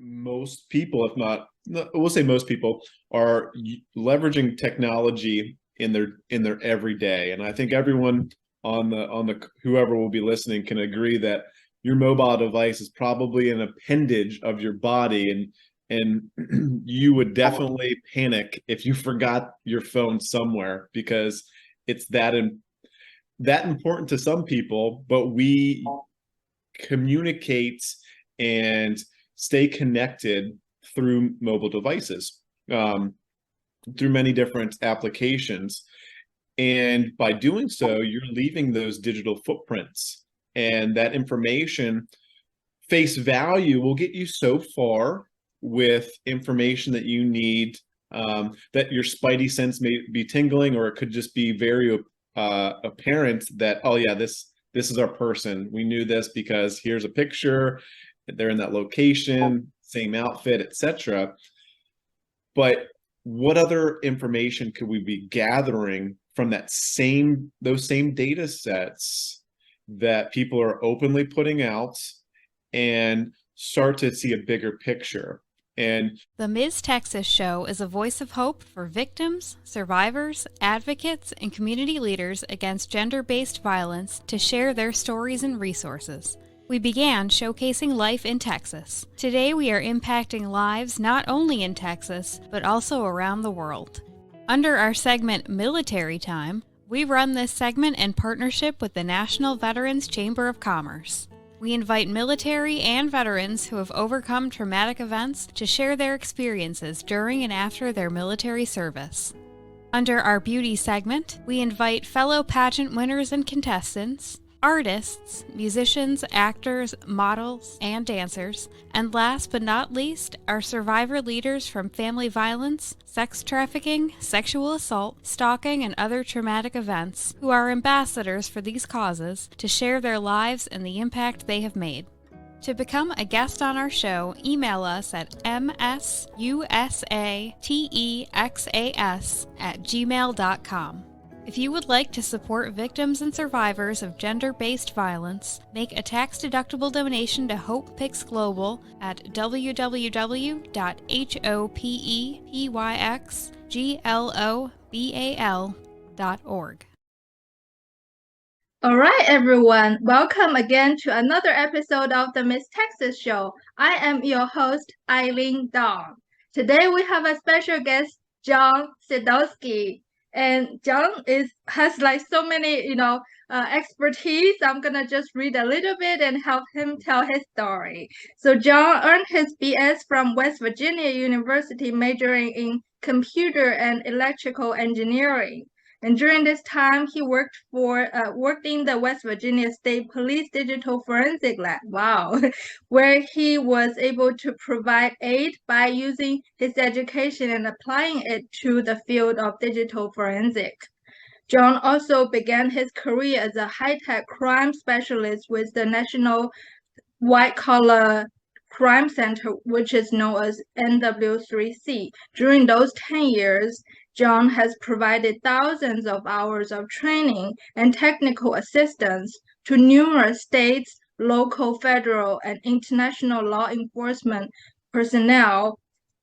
most people, if not, we'll say most people, are leveraging technology in their everyday. And I think everyone on the whoever will be listening can agree that your mobile device is probably an appendage of your body, and you would definitely panic if you forgot your phone somewhere, because it's that important to some people. But we communicate and stay connected through mobile devices, through many different applications. And by doing so, you're leaving those digital footprints. And that information, face value, will get you so far with information that you need, that your spidey sense may be tingling, or it could just be very apparent that, oh yeah, this is our person. We knew this because here's a picture, they're in that location, same outfit, etc. But what other information could we be gathering from those same data sets that people are openly putting out, and start to see a bigger picture? And The Ms. Texas Show is a voice of hope for victims, survivors, advocates, and community leaders against gender-based violence to share their stories and resources. We began showcasing life in Texas. Today we are impacting lives not only in Texas, but also around the world. Under our segment Military Time, we run this segment in partnership with the National Veterans Chamber of Commerce. We invite military and veterans who have overcome traumatic events to share their experiences during and after their military service. Under our beauty segment, we invite fellow pageant winners and contestants, artists, musicians, actors, models, and dancers, and last but not least, our survivor leaders from family violence, sex trafficking, sexual assault, stalking, and other traumatic events, who are ambassadors for these causes to share their lives and the impact they have made. To become a guest on our show, email us at MsUSATexas@gmail.com. If you would like to support victims and survivors of gender-based violence, make a tax-deductible donation to Hope Picks Global at www.hopepyxglobal.org. All right, everyone. Welcome again to another episode of the Miss Texas Show. I am your host, Eileen Dong. Today we have a special guest, John Sedoski. And John has like so many, expertise. I'm gonna just read a little bit and help him tell his story. So John earned his BS from West Virginia University, majoring in computer and electrical engineering. And during this time, he worked in the West Virginia State Police Digital Forensic Lab. Wow, where he was able to provide aid by using his education and applying it to the field of digital forensic. John also began his career as a high-tech crime specialist with the National White Collar Crime Center, which is known as NW3C. During those 10 years, John has provided thousands of hours of training and technical assistance to numerous states, local, federal, and international law enforcement personnel,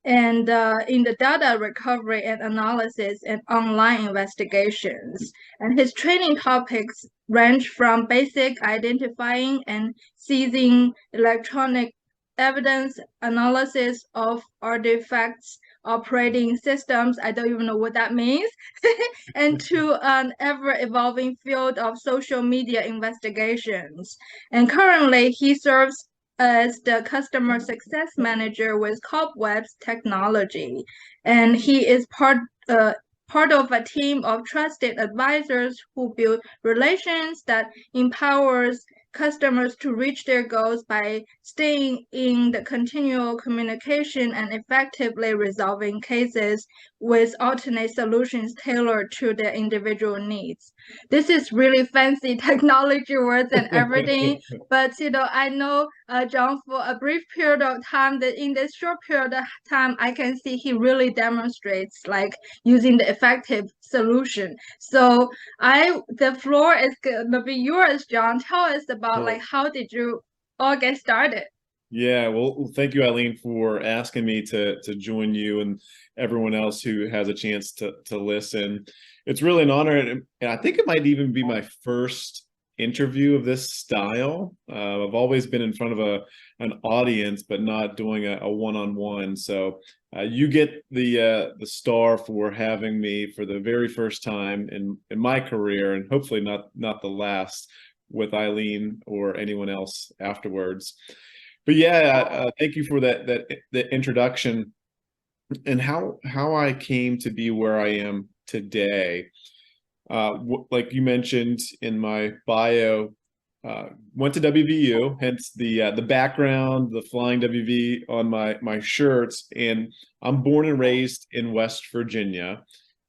and in the data recovery and analysis and online investigations. And his training topics range from basic identifying and seizing electronic evidence, analysis of artifacts, operating systems, I don't even know what that means, and to an ever-evolving field of social media investigations. And currently, he serves as the customer success manager with Cobwebs Technology. And he is part of a team of trusted advisors who build relations that empowers customers to reach their goals by staying in the continual communication and effectively resolving cases with alternate solutions tailored to their individual needs. This is really fancy technology words and everything, but I know John for a brief period of time. That in this short period of time, I can see he really demonstrates like using the effective solution. So the floor is gonna be yours, John. Tell us about like how did you all get started? Yeah, well, thank you, Eileen, for asking me to join you and everyone else who has a chance to listen. It's really an honor, and I think it might even be my first interview of this style. I've always been in front of an audience, but not doing a one-on-one. So you get the star for having me for the very first time in my career, and hopefully not the last with Eileen or anyone else afterwards. But yeah, thank you for that introduction and how I came to be where I am today. Like you mentioned in my bio, went to WVU, hence the background, the flying WV on my shirts. And I'm born and raised in West Virginia.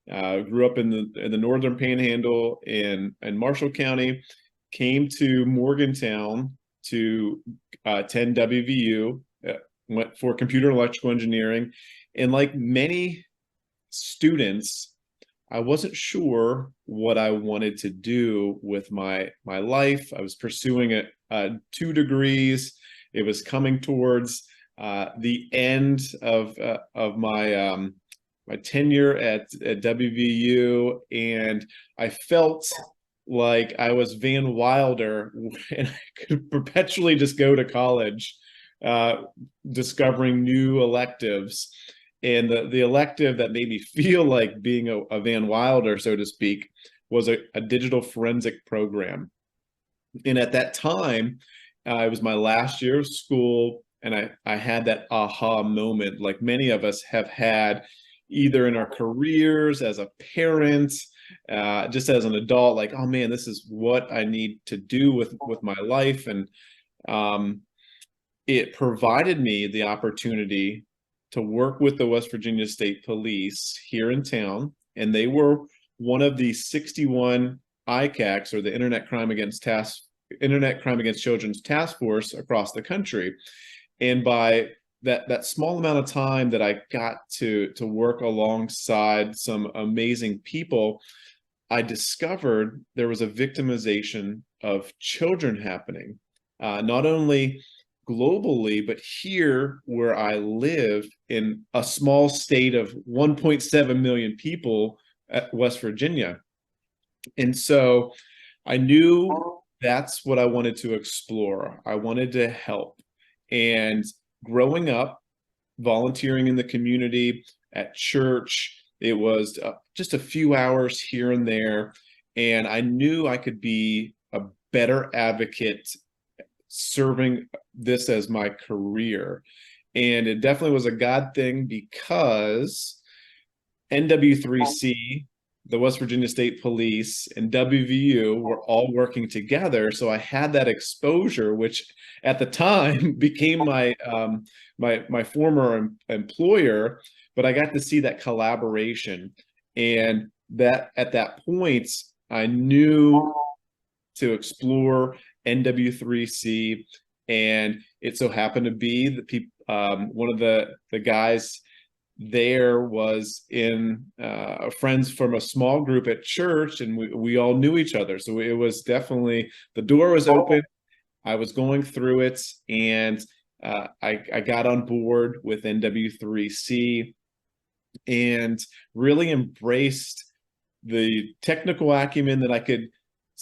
Grew up in the Northern Panhandle in Marshall County. Came to Morgantown to attend WVU. Went for computer and electrical engineering, and like many students, I wasn't sure what I wanted to do with my life. I was pursuing 2 degrees. It was coming towards the end of my tenure at WVU, and I felt like I was Van Wilder and I could perpetually just go to college, discovering new electives. And the elective that made me feel like being a Van Wilder, so to speak, was a digital forensic program. And at that time, it was my last year of school, and I had that aha moment, like many of us have had, either in our careers, as a parent, just as an adult, like, oh man, this is what I need to do with my life. And it provided me the opportunity to work with the West Virginia State Police here in town, and they were one of the 61 ICACs, or the Internet Crime Against Children's Task Force across the country. And by that small amount of time that I got to work alongside some amazing people, I discovered there was a victimization of children happening, not only globally, but here where I live in a small state of 1.7 million people at West Virginia. And so I knew that's what I wanted to explore. I wanted to help. And growing up, volunteering in the community, at church, it was just a few hours here and there. And I knew I could be a better advocate serving this as my career. And it definitely was a God thing, because NW3C, the West Virginia State Police, and WVU were all working together. So I had that exposure, which at the time became my former employer, but I got to see that collaboration. And that at that point, I knew to explore NW3C, and it so happened to be that one of the guys there was in friends from a small group at church, and we all knew each other. So it was definitely, the door was open. I was going through it, and I got on board with NW3C and really embraced the technical acumen that I could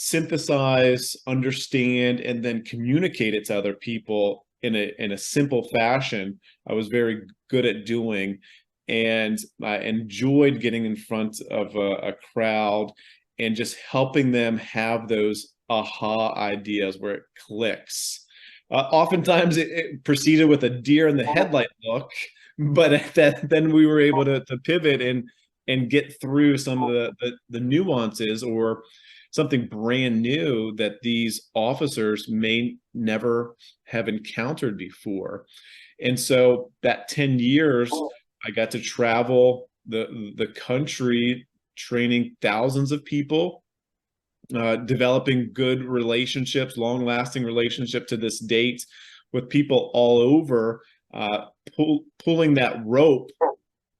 synthesize, understand, and then communicate it to other people in a simple fashion. I was very good at doing, and I enjoyed getting in front of a crowd and just helping them have those aha ideas where it clicks. Oftentimes it proceeded with a deer in the headlight look, but then we were able to pivot and get through some of the nuances, or something brand new that these officers may never have encountered before. And so that 10 years, I got to travel the country, training thousands of people, developing good relationships, long-lasting relationship to this date with people all over, pulling that rope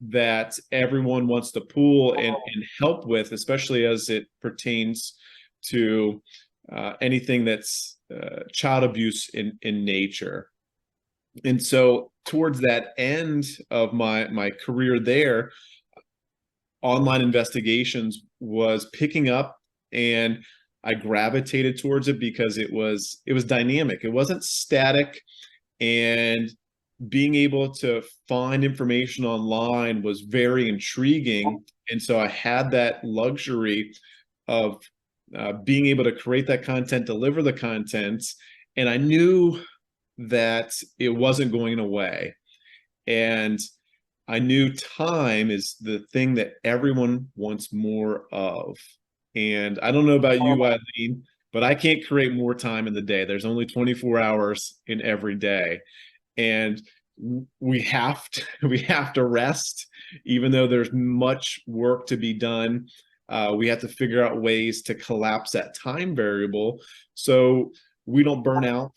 that everyone wants to pull and help with, especially as it pertains to anything that's child abuse in nature. And so towards that end of my career there, online investigations was picking up, and I gravitated towards it because it was dynamic. It wasn't static, and being able to find information online was very intriguing. And so I had that luxury of being able to create that content, deliver the content, and I knew that it wasn't going away. And I knew time is the thing that everyone wants more of. And I don't know about you, Eileen, but I can't create more time in the day. There's only 24 hours in every day. And we have to we have to rest, even though there's much work to be done. We have to figure out ways to collapse that time variable so we don't burn out,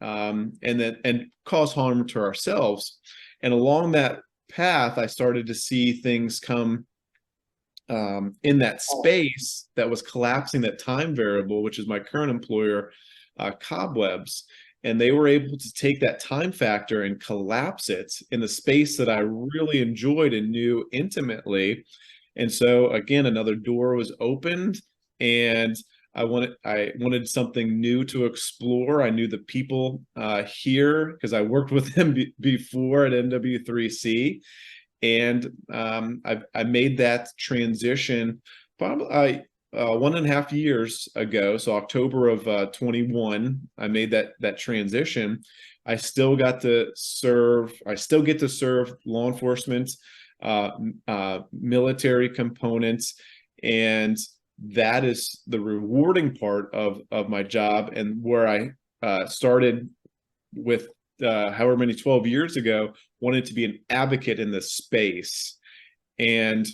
and cause harm to ourselves. And along that path, I started to see things come in that space that was collapsing that time variable, which is my current employer, Cobwebs. And they were able to take that time factor and collapse it in the space that I really enjoyed and knew intimately. And so again, another door was opened, and I wanted something new to explore. I knew the people here because I worked with them before at NW3C, and I made that transition probably 1.5 years ago. So October of 21, I made that transition. I still get to serve law enforcement, military components, and that is the rewarding part of my job, and where I started with however many 12 years ago, wanted to be an advocate in this space. And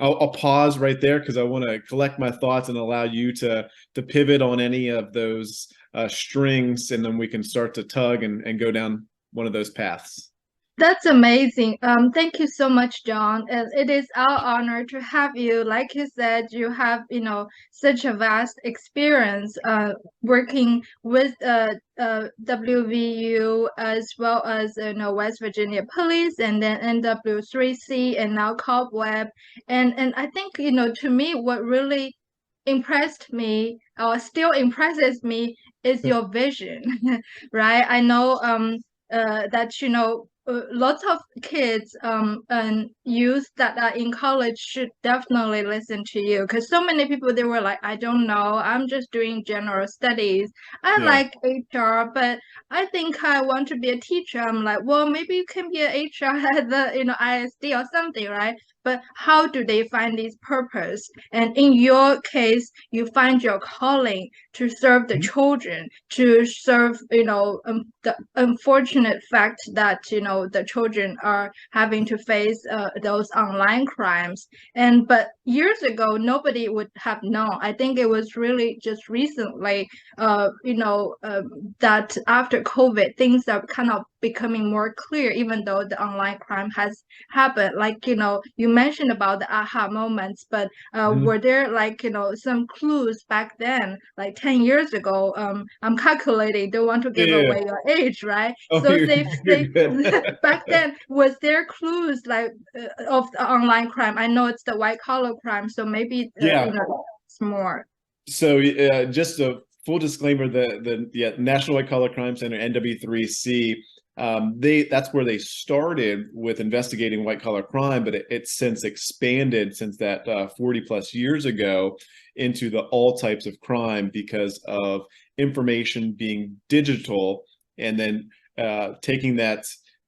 I'll pause right there because I want to collect my thoughts and allow you to pivot on any of those strings, and then we can start to tug and go down one of those paths. That's amazing. Thank you so much, John. And it is our honor to have you. Like you said, you have, such a vast experience working with WVU as well as, West Virginia Police, and then NW3C, and now Cobweb. And I think, to me, what really impressed me or still impresses me is your vision, right? I know that lots of kids and youth that are in college should definitely listen to you, because so many people, they were like, I don't know, I'm just doing general studies, I Yeah. like HR, but I think I want to be a teacher. I'm like, well, maybe you can be an HR at the ISD or something, right? But how do they find this purpose? And in your case, you find your calling to serve the children, to serve, the unfortunate fact that, the children are having to face those online crimes. But years ago, nobody would have known. I think it was really just recently, that after COVID, things are kind of becoming more clear, even though the online crime has happened. Like, you mentioned about the aha moments, but were there, like, some clues back then, like 10 years ago? I'm calculating, don't want to give away your age, right? Oh, So you're good. back then, was there clues like of the online crime? I know it's the white collar crime, so maybe Yeah. it's more. So just a full disclaimer, the National White Collar Crime Center, NW3C, that's where they started with investigating white collar crime, but it's since expanded since that 40 plus years ago into all types of crime because of information being digital, and then taking that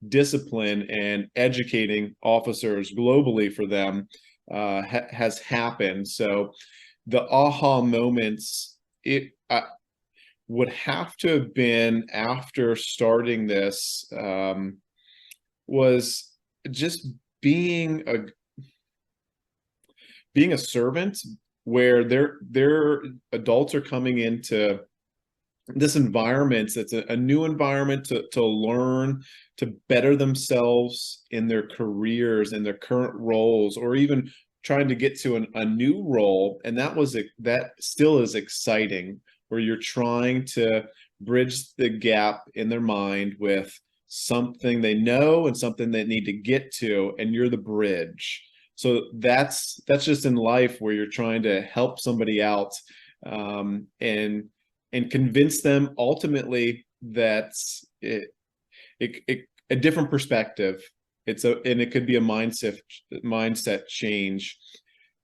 discipline and educating officers globally for them has happened. So the aha moments, it would have to have been after starting this, was just being a servant, where their adults are coming into this environment that's a new environment to learn, to better themselves in their careers and their current roles, or even trying to get to a new role. And that still is exciting, where you're trying to bridge the gap in their mind with something they know and something they need to get to, and you're the bridge. So that's just in life, where you're trying to help somebody out, and convince them ultimately that a different perspective. And it could be a mindset change.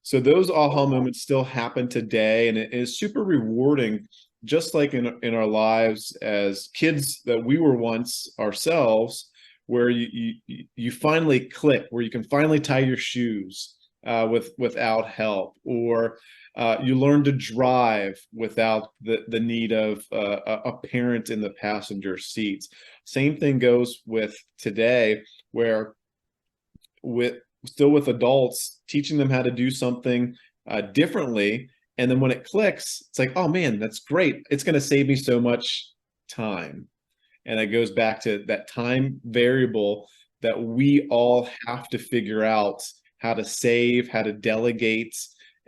So those aha moments still happen today, and it is super rewarding, just like in our lives as kids that we were once ourselves, where you finally click, where you can finally tie your shoes without help, or you learn to drive without the need of a parent in the passenger seats. Same thing goes with today, where with adults, teaching them how to do something differently. And then when it clicks, it's like, oh man, that's great. It's going to save me so much time. And it goes back to that time variable that we all have to figure out how to save, how to delegate,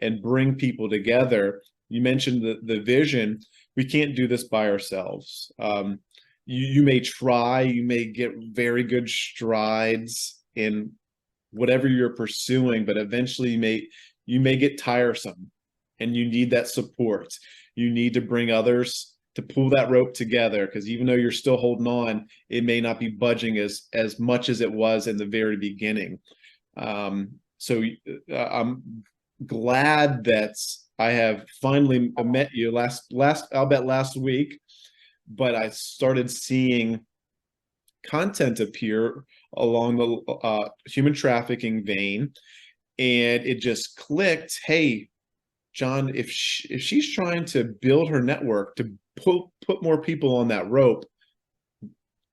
and bring people together. You mentioned the vision. We can't do this by ourselves. You may try, you may get very good strides in whatever you're pursuing, but eventually you may get tiresome, and you need that support. You need to bring others to pull that rope together, because even though you're still holding on, it may not be budging as much as it was in the very beginning. So I'm glad that I have finally met you I'll bet last week, but I started seeing content appear along the human trafficking vein, and it just clicked. Hey, John, if she's trying to build her network to put more people on that rope,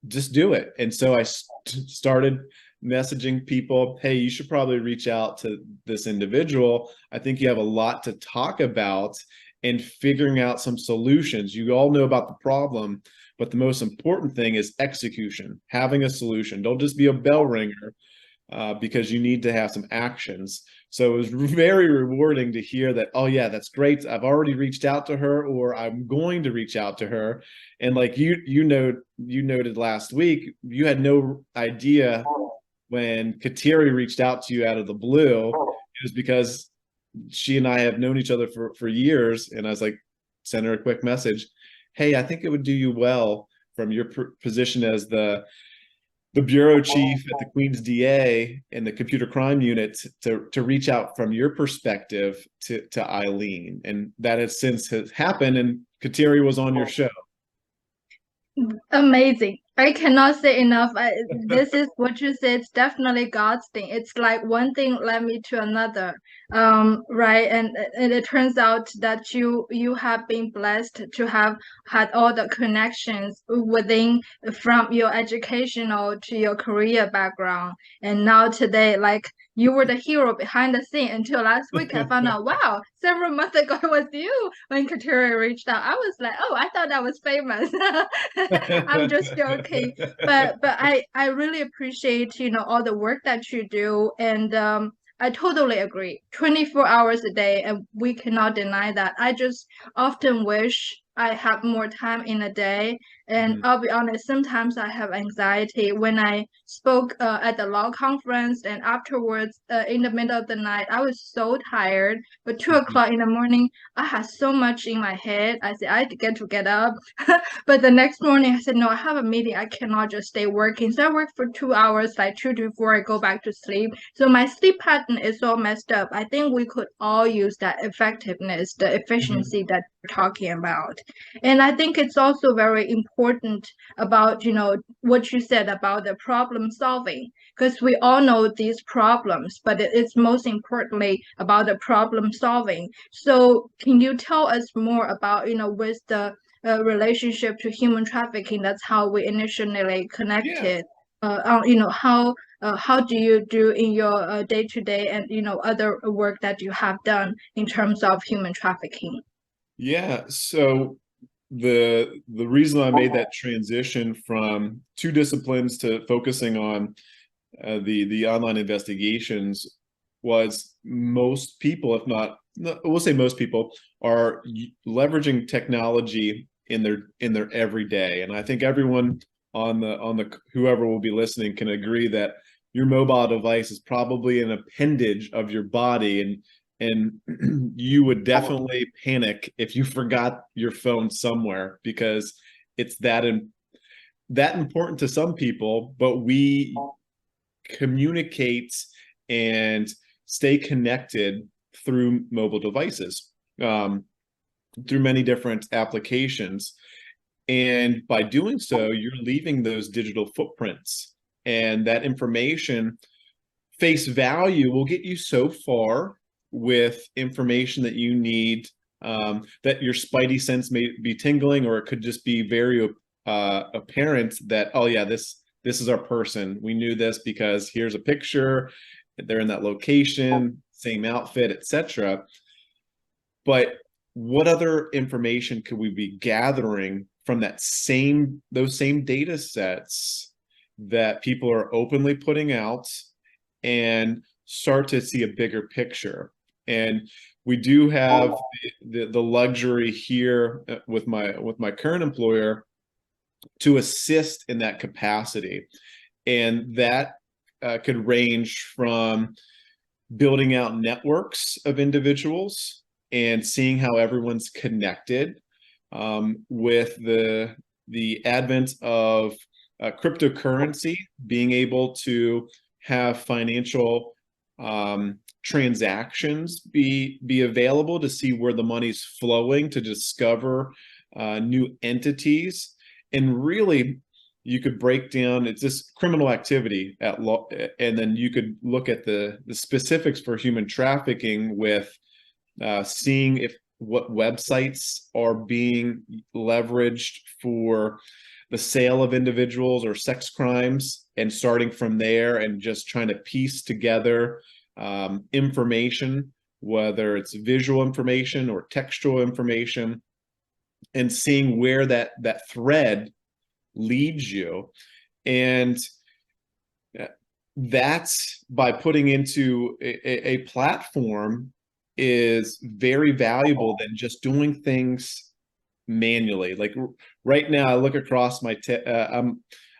just do it. And so I started messaging people, hey, you should probably reach out to this individual. I think you have a lot to talk about, and figuring out some solutions. You all know about the problem, but the most important thing is execution, having a solution. Don't just be a bell ringer, because you need to have some actions. So it was very rewarding to hear that, oh yeah, that's great. I've already reached out to her, or I'm going to reach out to her. And like you noted last week, you had no idea when Kateri reached out to you out of the blue. It was because she and I have known each other for years. And I was like, send her a quick message. Hey, I think it would do you well, from your position as the bureau chief at the Queen's DA and the computer crime unit, to reach out from your perspective to Eileen. And that has since happened, and Kateri was on your show. Amazing. I cannot say enough. This is what you said. It's definitely God's thing. It's like one thing led me to another, right? And it turns out that you have been blessed to have had all the connections within, from your educational to your career background, and now today, like, you were the hero behind the scene until last week. I found out, wow, several months ago it was you when Katerina reached out. I was like, oh, I thought I was famous. I'm just joking, but I really appreciate, all the work that you do, and I totally agree. 24 hours a day, and we cannot deny that. I just often wish I have more time in a day. And I'll be honest, sometimes I have anxiety when I spoke at the law conference, and afterwards, in the middle of the night, I was so tired. But 2 o'clock in the morning, I had so much in my head. I said, I get to get up. But the next morning, I said, no, I have a meeting. I cannot just stay working. So I work for 2 hours, like 2 to 4, I go back to sleep. So my sleep pattern is all messed up. I think we could all use that effectiveness, the efficiency that we're talking about. And I think it's also very important about, what you said about the problem solving, because we all know these problems, but it's most importantly about the problem solving. So can you tell us more about, with the relationship to human trafficking? That's how we initially connected. How do you do in your day-to-day and other work that you have done in terms of human trafficking? Yeah, so the reason I made that transition from two disciplines to focusing on the online investigations was, most people, if not, we'll say most people, are leveraging technology in their everyday. And I think everyone on the whoever will be listening can agree that your mobile device is probably an appendage of your body, and you would definitely panic if you forgot your phone somewhere, because it's that important to some people. But we communicate and stay connected through mobile devices, through many different applications. And by doing so, you're leaving those digital footprints, and that information, face value, will get you so far with information that you need, that your spidey sense may be tingling, or it could just be very apparent that, oh yeah, this is our person. We knew this because here's a picture, they're in that location, same outfit, etc. But what other information could we be gathering from those same data sets that people are openly putting out, and start to see a bigger picture? And we do have the luxury here with my current employer to assist in that capacity. And that could range from building out networks of individuals and seeing how everyone's connected, with the advent of cryptocurrency, being able to have financial transactions be available to see where the money's flowing, to discover new entities. And really, you could break down, it's just criminal activity at law, and then you could look at the specifics for human trafficking with seeing what websites are being leveraged for the sale of individuals or sex crimes, and starting from there and just trying to piece together information, whether it's visual information or textual information, and seeing where that thread leads you. And that's, by putting into a platform, is very valuable than just doing things manually. Like right now, I look across my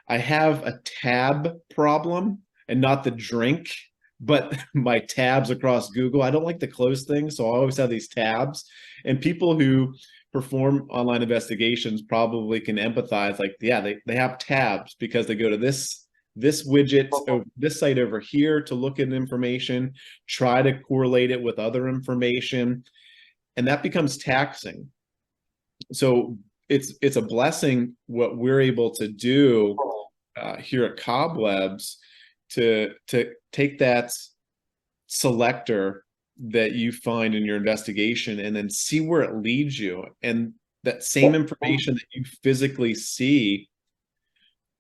I have a tab problem, and not the drink, but my tabs across Google. I don't like to close things, so I always have these tabs. And people who perform online investigations probably can empathize. Like, yeah, they have tabs because they go to this widget, this site over here, to look at information, try to correlate it with other information, and that becomes taxing. So it's a blessing what we're able to do here at Cobwebs, to take that selector that you find in your investigation and then see where it leads you. And that same information that you physically see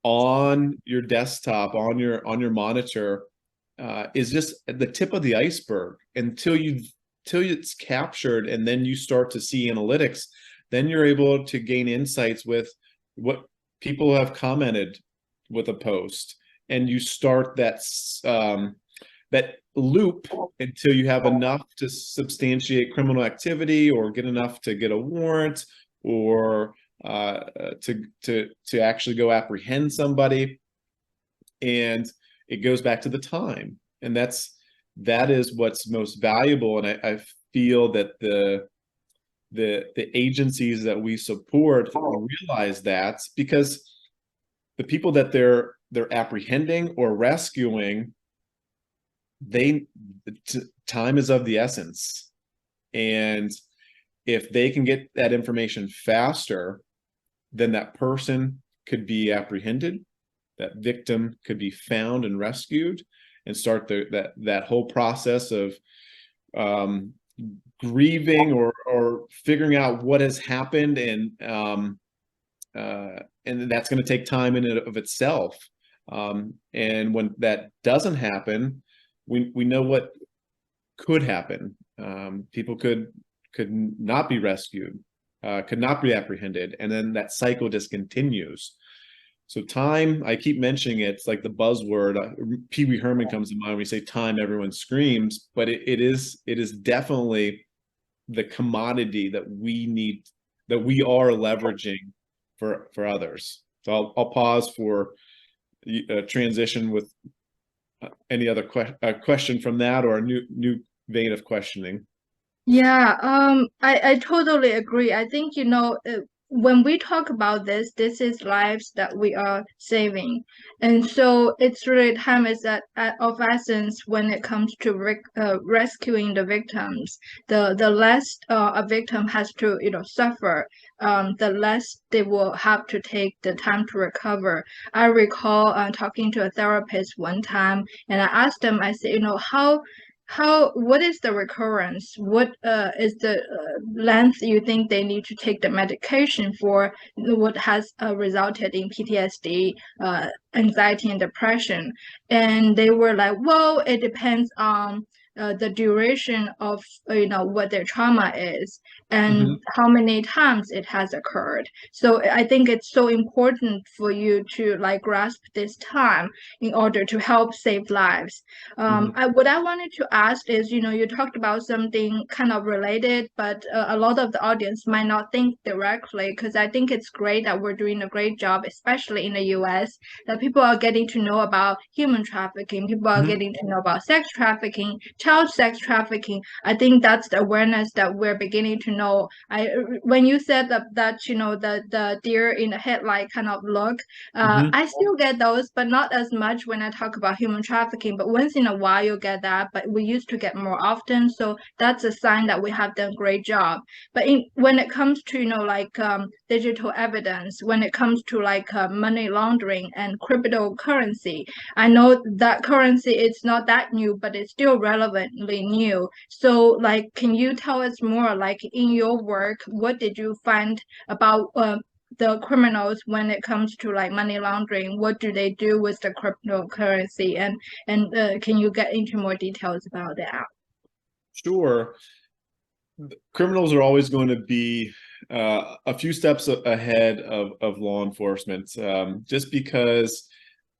on your desktop, on your monitor, is just the tip of the iceberg until it's captured, and then you start to see analytics. Then you're able to gain insights with what people have commented with a post, and you start that loop until you have enough to substantiate criminal activity, or get enough to get a warrant, or to actually go apprehend somebody. And it goes back to the time, and that is what's most valuable. And I feel that the agencies that we support realize that, because the people that they're apprehending or rescuing, time is of the essence. And if they can get that information faster, then that person could be apprehended, that victim could be found and rescued, and start that whole process of grieving or figuring out what has happened. And that's going to take time in and of itself. And when that doesn't happen, we know what could happen. People could not be rescued, could not be apprehended, and then that cycle just continues. So time, I keep mentioning it, it's like the buzzword. Pee Wee Herman comes to mind when we say time, everyone screams, but it is definitely the commodity that we need that we are leveraging for others. So I'll pause for transition with any other question from that, or a new vein of questioning. Yeah, I totally agree. I think, when we talk about this is lives that we are saving. And so it's really time is of essence when it comes to rescuing the victims. The less a victim has to, suffer, the less they will have to take the time to recover. I recall talking to a therapist one time, and I asked them, I said, what is the recurrence? What is the length you think they need to take the medication for? What has resulted in PTSD, anxiety, and depression? And they were like, well, it depends on the duration of what their trauma is and how many times it has occurred. So I think it's so important for you to like grasp this time in order to help save lives. What I wanted to ask is, you talked about something kind of related, but a lot of the audience might not think directly, because I think it's great that we're doing a great job, especially in the US, that people are getting to know about human trafficking, people are getting to know about sex trafficking, child sex trafficking. I think that's the awareness that we're beginning to know. When you said that the deer in the headlight kind of look, I still get those, but not as much when I talk about human trafficking. But once in a while you get that, but we used to get more often. So that's a sign that we have done a great job. But when it comes to digital evidence, when it comes to money laundering and cryptocurrency, I know that currency is not that new, but it's still relevantly new. So can you tell us more, in your work, what did you find about the criminals when it comes to money laundering? What do they do with the cryptocurrency, and can you get into more details about that? Sure. Criminals are always going to be a few steps ahead of law enforcement, just because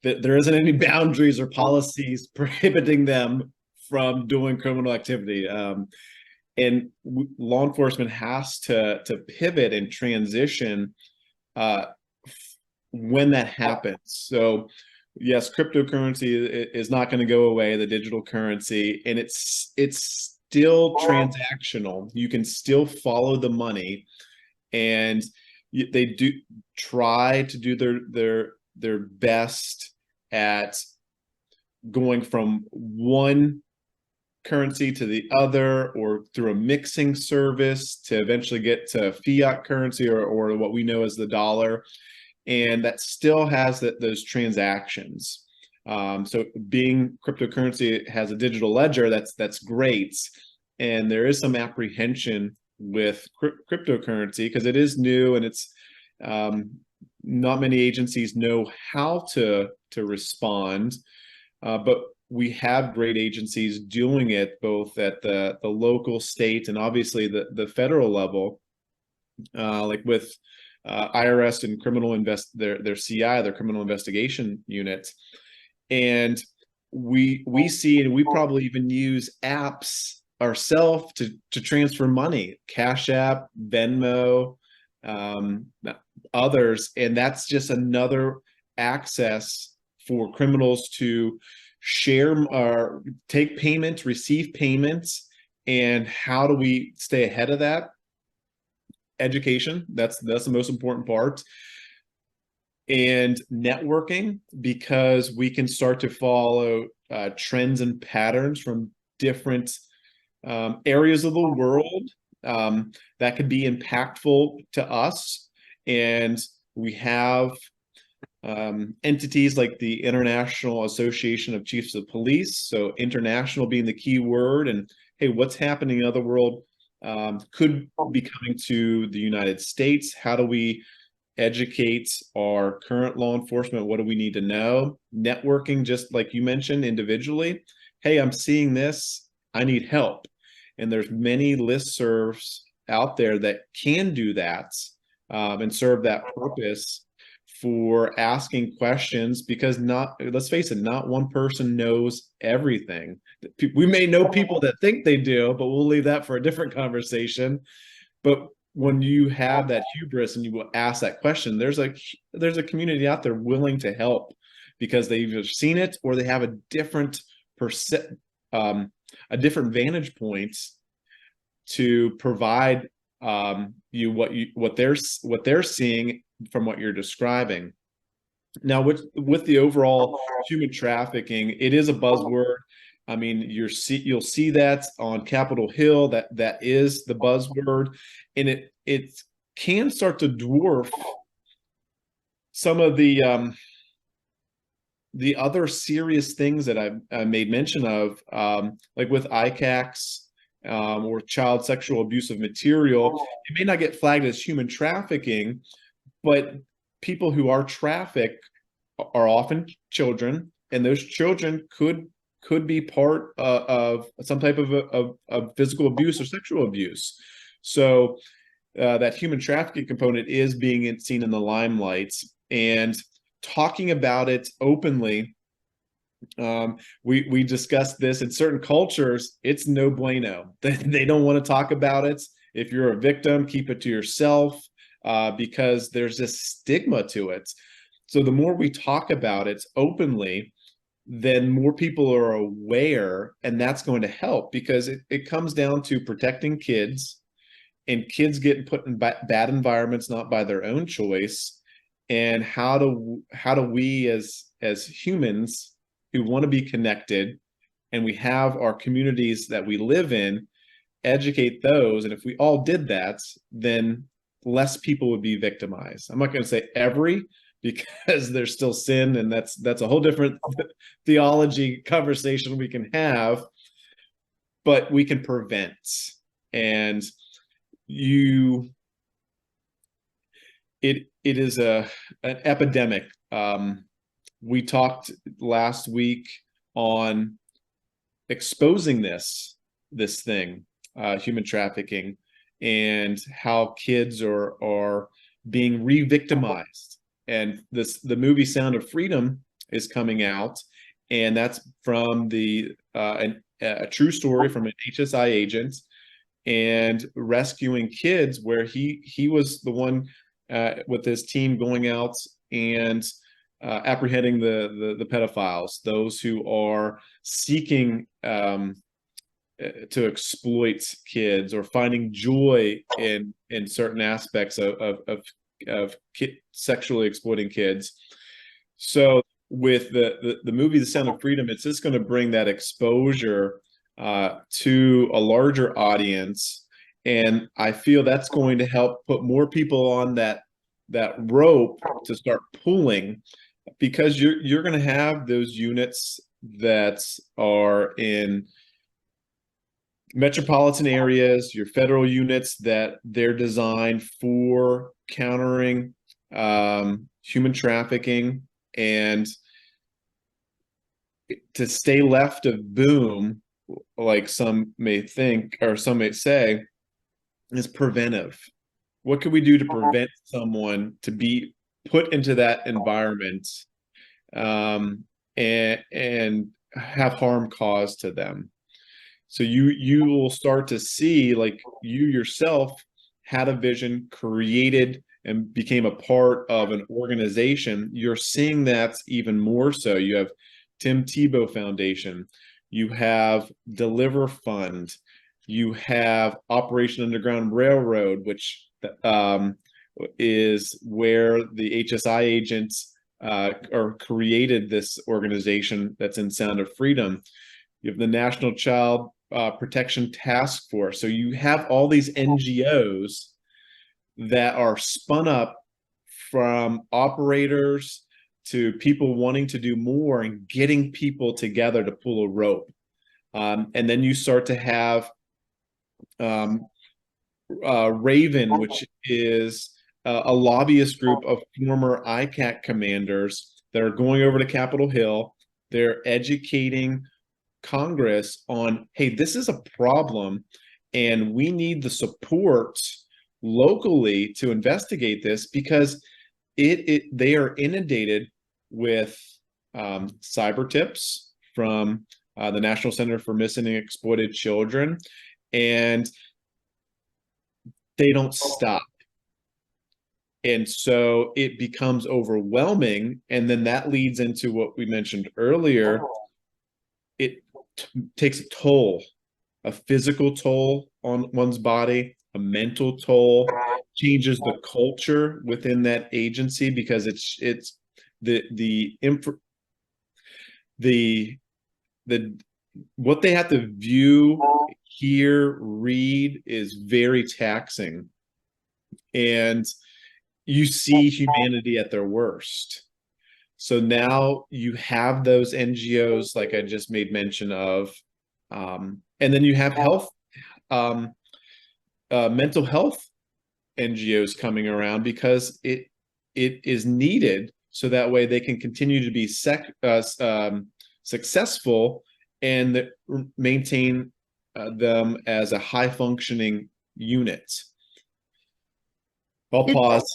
there isn't any boundaries or policies prohibiting them from doing criminal activity. And law enforcement has to pivot and transition when that happens. So yes, cryptocurrency is not going to go away, the digital currency, and it's still transactional. You can still follow the money, and they do try to do their best at going from one currency to the other, or through a mixing service to eventually get to fiat currency, or what we know as the dollar. And that still has those transactions. So being cryptocurrency has a digital ledger, that's great. And there is some apprehension with cryptocurrency because it is new, and it's not many agencies know how to respond. But we have great agencies doing it both at the local, state, and obviously the federal level, like with IRS and their CI, their criminal investigation unit. And we see, and we probably even use apps ourselves to transfer money, Cash App, Venmo, others. And that's just another access for criminals to share or take payments, receive payments. And how do we stay ahead of that? Education, that's the most important part. And networking, because we can start to follow trends and patterns from different areas of the world that could be impactful to us. And we have entities like the International Association of Chiefs of Police, so international being the key word. And hey, what's happening in the other world could be coming to the United States. How do we educate our current law enforcement? What do we need to know? Networking, just like you mentioned, individually. Hey, I'm seeing this, I need help. And there's many listservs out there that can do that and serve that purpose for asking questions, because let's face it, not one person knows everything. We may know people that think they do, but we'll leave that for a different conversation. But when you have that hubris and you will ask that question, there's a community out there willing to help because they've either seen it or they have a different a different vantage point to provide you what they're seeing from what you're describing. Now, with the overall human trafficking, it is a buzzword. I mean, you'll see that on Capitol Hill. That is the buzzword, and it can start to dwarf some of the other serious things that I made mention of, like with ICACs or child sexual abusive material. It may not get flagged as human trafficking, but people who are trafficked are often children, and those children could be part of some type of physical abuse or sexual abuse. So that human trafficking component is being seen in the limelight, and talking about it openly. We discussed this in certain cultures. It's no bueno. They don't want to talk about it. If you're a victim, keep it to yourself, because there's this stigma to it. So the more we talk about it openly, then more people are aware, and that's going to help, because it comes down to protecting kids, and kids getting put in bad environments not by their own choice. And how do we as humans who want to be connected, and we have our communities that we live in, educate those? And if we all did that, then less people would be victimized. I'm not going to say every, because there's still sin, and that's a whole different theology conversation we can have, but we can prevent. And it is an epidemic. We talked last week on exposing this thing, human trafficking, and how kids are being re-victimized. And the movie Sound of Freedom is coming out, and that's from a true story from an HSI agent and rescuing kids, where he was the one with his team going out and apprehending the pedophiles, those who are seeking to exploit kids or finding joy in certain aspects of sexually exploiting kids. So with the movie The Sound of Freedom, it's just going to bring that exposure to a larger audience, and I feel that's going to help put more people on that rope to start pulling, because you're going to have those units that are in metropolitan areas, your federal units that they're designed for countering human trafficking, and to stay left of boom, like some may think or some may say, is preventive. What could we do to prevent someone to be put into that environment and have harm caused to them? So you will start to see, like, you yourself had a vision, created and became a part of an organization. You're seeing that even more so. You have Tim Tebow Foundation, you have Deliver Fund, you have Operation Underground Railroad, which is where the HSI agents created this organization that's in Sound of Freedom. You have the National Child Protection Task Force. So you have all these NGOs that are spun up from operators to people wanting to do more and getting people together to pull a rope. And then you start to have Raven, which is a lobbyist group of former ICAC commanders that are going over to Capitol Hill. They're educating Congress on, hey, this is a problem, and we need the support locally to investigate this, because they are inundated with cyber tips from the National Center for Missing and Exploited Children, and they don't stop. And so it becomes overwhelming. And then that leads into what we mentioned earlier. It takes a toll, a physical toll on one's body, a mental toll, changes the culture within that agency, because it's the what they have to view, hear, read is very taxing. And you see humanity at their worst. So now you have those NGOs, like I just made mention of, and then you have mental health NGOs coming around, because it is needed, so that way they can continue to be successful and maintain them as a high functioning unit. I'll pause.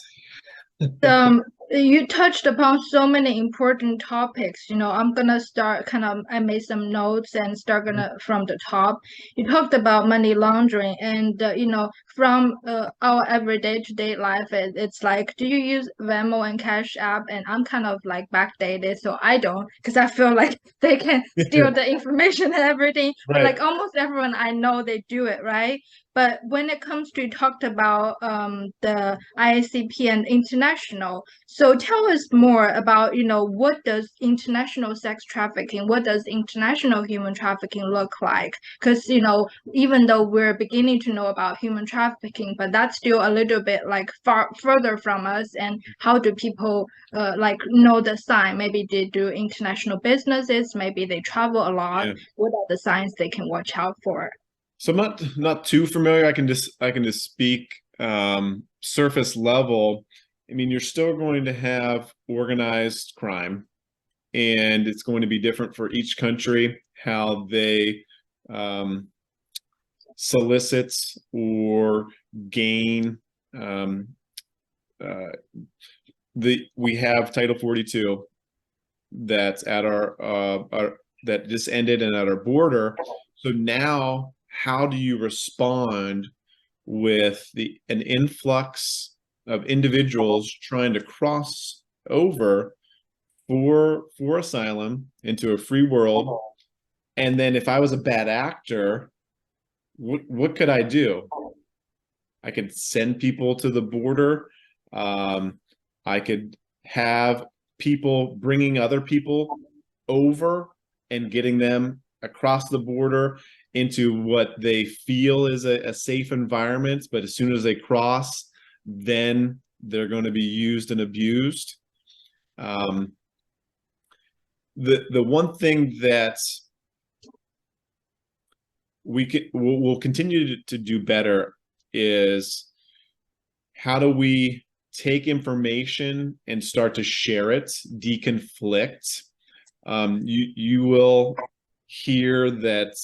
You touched upon so many important topics. I'm gonna start I made some notes and start from the top. You talked about money laundering, and from our everyday to day life, it's like, do you use Venmo and Cash App? And I'm kind of like backdated, so I don't, because I feel like they can steal the information and everything. But Right. like almost everyone I know, they do it, right? But when it comes to, you talked about the IACP and international. So tell us more about, what does international sex trafficking, what does international human trafficking look like? Because, even though we're beginning to know about human trafficking, but that's still a little bit like far further from us. And how do people like know the sign? Maybe they do international businesses, maybe they travel a lot. Yeah. What are the signs they can watch out for? So I'm not too familiar. I can just speak surface level. I mean, you're still going to have organized crime, and it's going to be different for each country how they solicit or gain. We have Title 42 that's at our that just ended and at our border. So now, how do you respond with an influx of individuals trying to cross over for asylum into a free world? And then if I was a bad actor, what could I do? I could send people to the border. I could have people bringing other people over and getting them across the border into what they feel is a safe environment, but as soon as they cross, then they're going to be used and abused. The one thing that we'll continue to do better is, how do we take information and start to share it, deconflict? You will hear that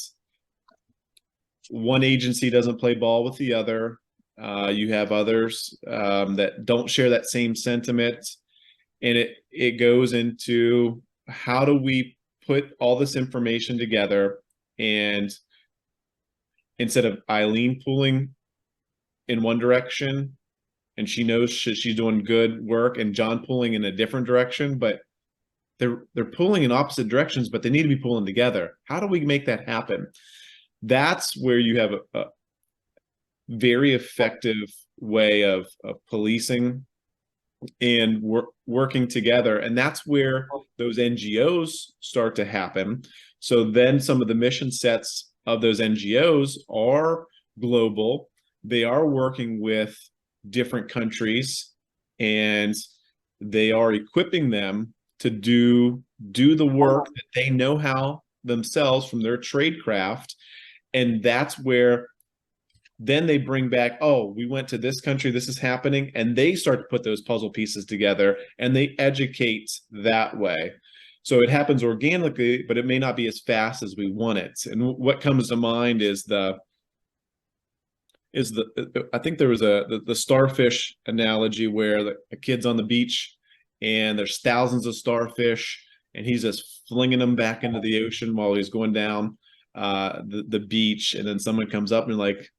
one agency doesn't play ball with the other. You have others that don't share that same sentiment, and it goes into, how do we put all this information together, and instead of Eileen pulling in one direction and she knows she's doing good work, and John pulling in a different direction, but they're pulling in opposite directions, but they need to be pulling together. How do we make that happen? That's where you have a very effective way of policing and working together. And that's where those NGOs start to happen. So then some of the mission sets of those NGOs are global. They are working with different countries, and they are equipping them to do the work that they know how themselves from their trade craft. And that's where then they bring back, oh, we went to this country, this is happening, and they start to put those puzzle pieces together, and they educate that way. So it happens organically, but it may not be as fast as we want it. And what comes to mind is I think there was the starfish analogy, where a kid's on the beach and there's thousands of starfish, and he's just flinging them back into the ocean while he's going down the beach. And then someone comes up and like,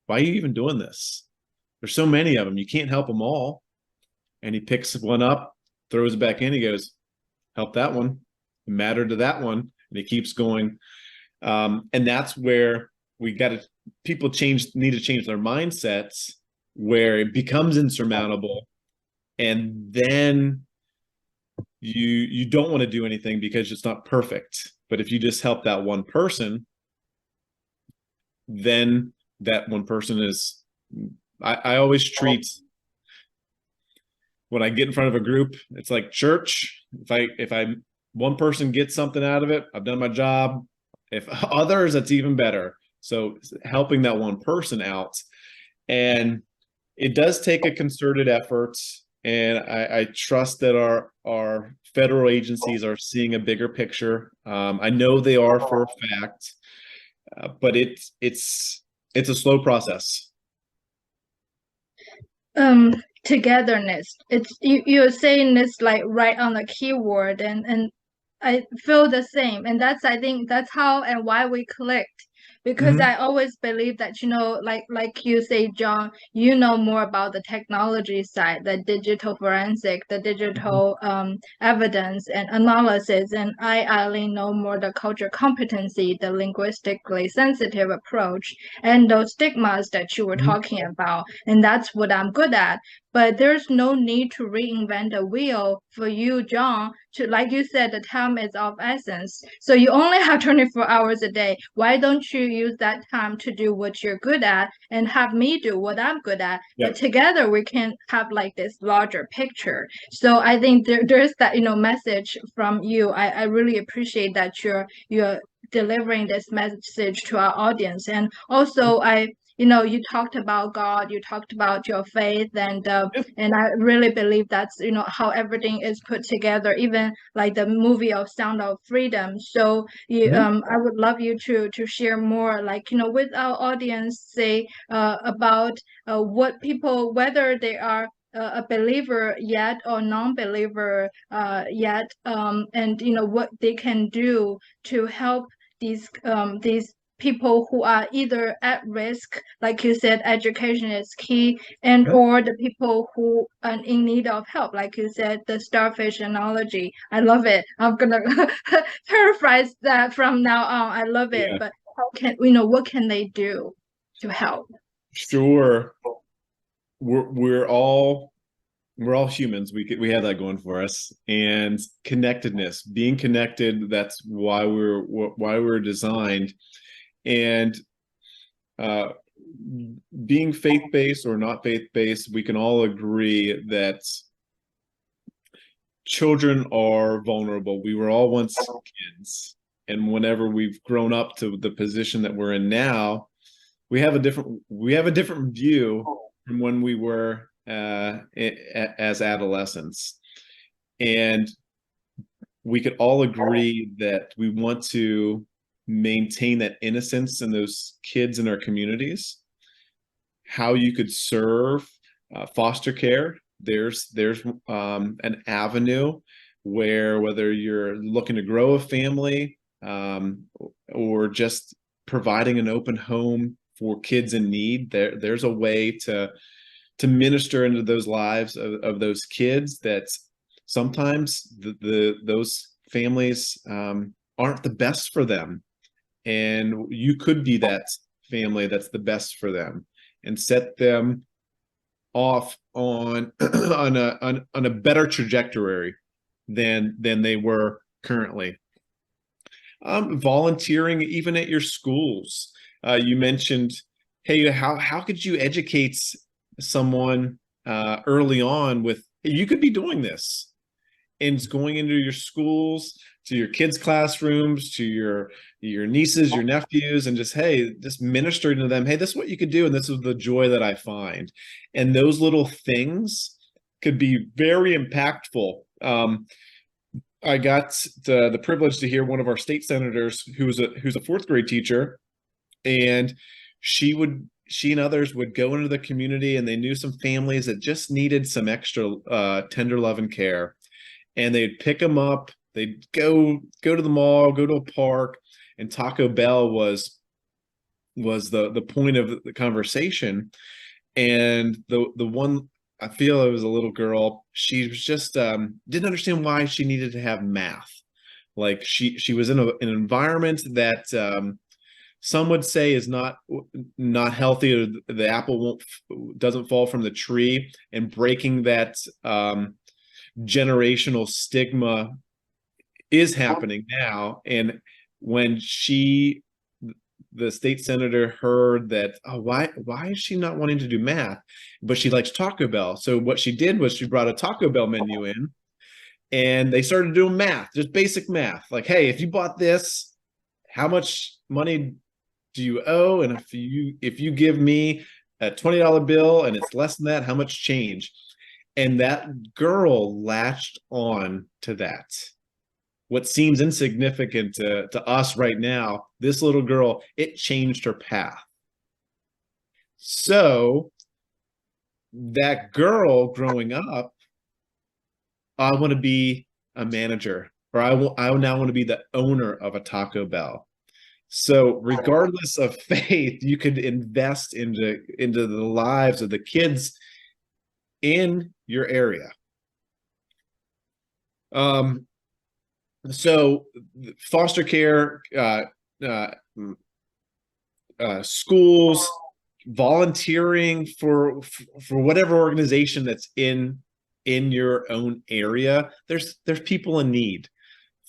why are you even doing this? there's so many of them, you can't help them all. And he picks one up, throws it back in. He goes, help that one. It mattered to that one. And he keeps going. And that's where people need to change their mindsets, where it becomes insurmountable. And then you don't want to do anything because it's not perfect. But if you just help that one person, then that one person is, I always treat, when I get in front of a group, it's like church. If one person gets something out of it, I've done my job. If others, that's even better. So helping that one person out. And it does take a concerted effort. And I trust that our federal agencies are seeing a bigger picture. I know they are for a fact, but it's a slow process. Togetherness. It's you're saying this like right on the keyword, and I feel the same. And I think that's how and why we clicked. Because I always believe that, like you say, John, you know more about the technology side, the digital forensic, the digital evidence and analysis. And I only know more the culture competency, the linguistically sensitive approach, and those stigmas that you were talking about. And that's what I'm good at. But there's no need to reinvent the wheel for you, John, to, like you said, the time is of essence. So you only have 24 hours a day. Why don't you use that time to do what you're good at and have me do what I'm good at? Yep. But together we can have like this larger picture. So I think there's that, message from you. I really appreciate that you're delivering this message to our audience. And also you talked about God, you talked about your faith, and I really believe that's how everything is put together, even like the movie of Sound of Freedom. So I would love you to share more, like with our audience, say about what people, whether they are a believer yet or non-believer yet, and what they can do to help these people who are either at risk, like you said, education is key, and or the people who are in need of help, like you said, the starfish analogy. I love it. I'm gonna paraphrase that from now on. I love it. Yeah. But what can they do to help? Sure. We're all humans. We have that going for us, and connectedness, being connected. That's why we're designed. And being faith-based or not faith-based, we can all agree that children are vulnerable. We were all once kids, and whenever we've grown up to the position that we're in now, we have a different view from when we were as adolescents. And we could all agree that we want to maintain that innocence in those kids in our communities. How you could serve foster care, there's an avenue where, whether you're looking to grow a family or just providing an open home for kids in need, there's a way to minister into those lives of those kids that sometimes those families aren't the best for them. And you could be that family that's the best for them, and set them off on on a better trajectory than they were currently. Volunteering, even at your schools. You mentioned, hey, how could you educate someone early on with, hey, you could be doing this, and it's going into your schools, to your kids' classrooms, to your nieces, your nephews, and just ministering to them, hey, this is what you could do, and this is the joy that I find. And those little things could be very impactful. I got the privilege to hear one of our state senators, who's a fourth grade teacher, and she and others would go into the community, and they knew some families that just needed some extra tender love and care, and they'd pick them up. They'd go to the mall, go to a park, and Taco Bell was the point of the conversation. And the one, I feel it was a little girl, she was just didn't understand why she needed to have math. Like she was in an environment that some would say is not healthy, or the apple doesn't fall from the tree, and breaking that generational stigma is happening now. And when the state senator heard that, oh, why is she not wanting to do math, but she likes Taco Bell, so what she did was she brought a Taco Bell menu in, and they started doing math, just basic math, like, hey, if you bought this, how much money do you owe? And if you give me a $20 bill and it's less than that, how much change? And that girl latched on to that. What seems insignificant to us right now, this little girl, it changed her path. So that girl growing up, I want to be a manager, or I now want to be the owner of a Taco Bell. So regardless of faith, you could invest into the lives of the kids in your area. So foster care, schools, volunteering for whatever organization that's in your own area. There's people in need.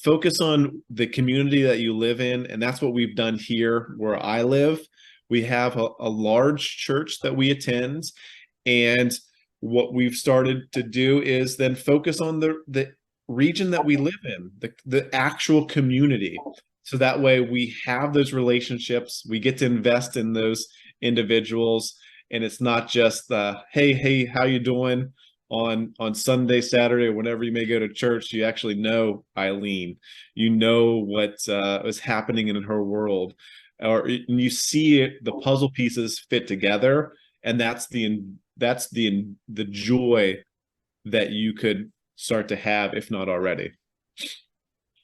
Focus on the community that you live in, and that's what we've done here where I live. We have a large church that we attend, and what we've started to do is then focus on the region that we live in, the actual community. So that way we have those relationships, we get to invest in those individuals, and it's not just hey, how you doing on Sunday, Saturday, or whenever you may go to church. You actually know Eileen, you know what is happening in her world, or you see the puzzle pieces fit together, and that's the joy that you could start to have, if not already.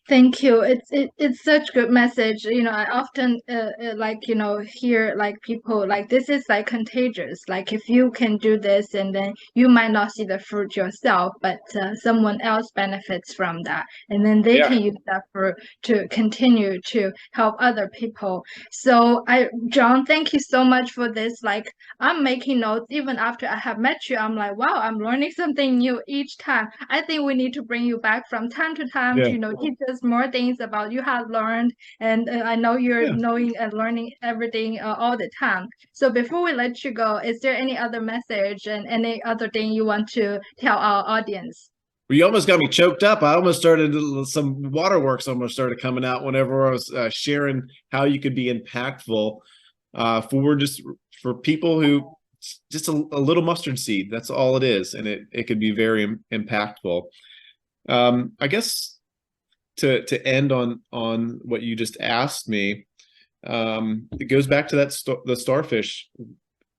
Thank you. It's such good message. I often hear like people like this is like contagious. Like if you can do this, and then you might not see the fruit yourself, but someone else benefits from that, and then they can use that to continue to help other people. So John, thank you so much for this. Like I'm making notes even after I have met you. I'm like, wow, I'm learning something new each time. I think we need to bring you back from time to time to teach us more things about you have learned, and I know you're knowing and learning everything all the time. So before we let you go, is there any other message and any other thing you want to tell our audience? Well, you almost got me choked up. I almost started, some waterworks almost started coming out whenever I was sharing how you could be impactful for people who just a little mustard seed. That's all it is, and it could be very impactful. I guess to end on what you just asked me, it goes back to the starfish.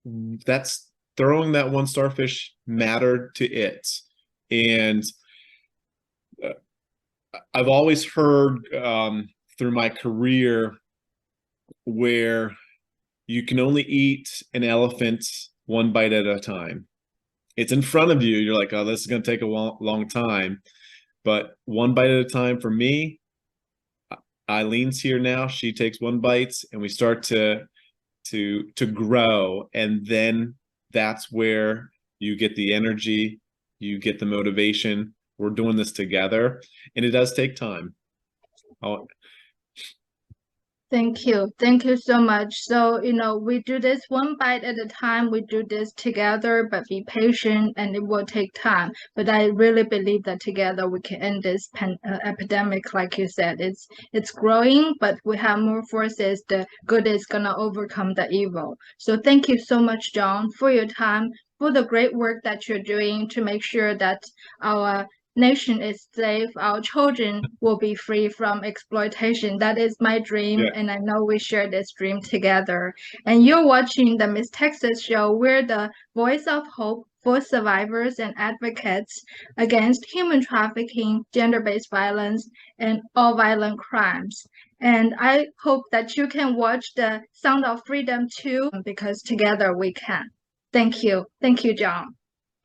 That's throwing that one starfish mattered to it. And I've always heard through my career where you can only eat an elephant one bite at a time. It's in front of you. You're like, oh, this is going to take a long time. But one bite at a time for me. Eileen's here now. She takes one bite, and we start to grow. And then that's where you get the energy, you get the motivation. We're doing this together, and it does take time. Thank you. Thank you so much. So, we do this one bite at a time. We do this together, but be patient, and it will take time. But I really believe that together we can end this epidemic. Like you said, it's growing, but we have more forces. The good is gonna overcome the evil. So thank you so much, John, for your time, for the great work that you're doing to make sure that our nation is safe, our children will be free from exploitation. That is my dream, and I know we share this dream together. And you're watching the Miss Texas Show. We're the voice of hope for survivors and advocates against human trafficking, gender-based violence, and all violent crimes. And I hope that you can watch the Sound of Freedom too, because together we can. Thank you. Thank you, John.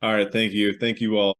All right. Thank you. Thank you all.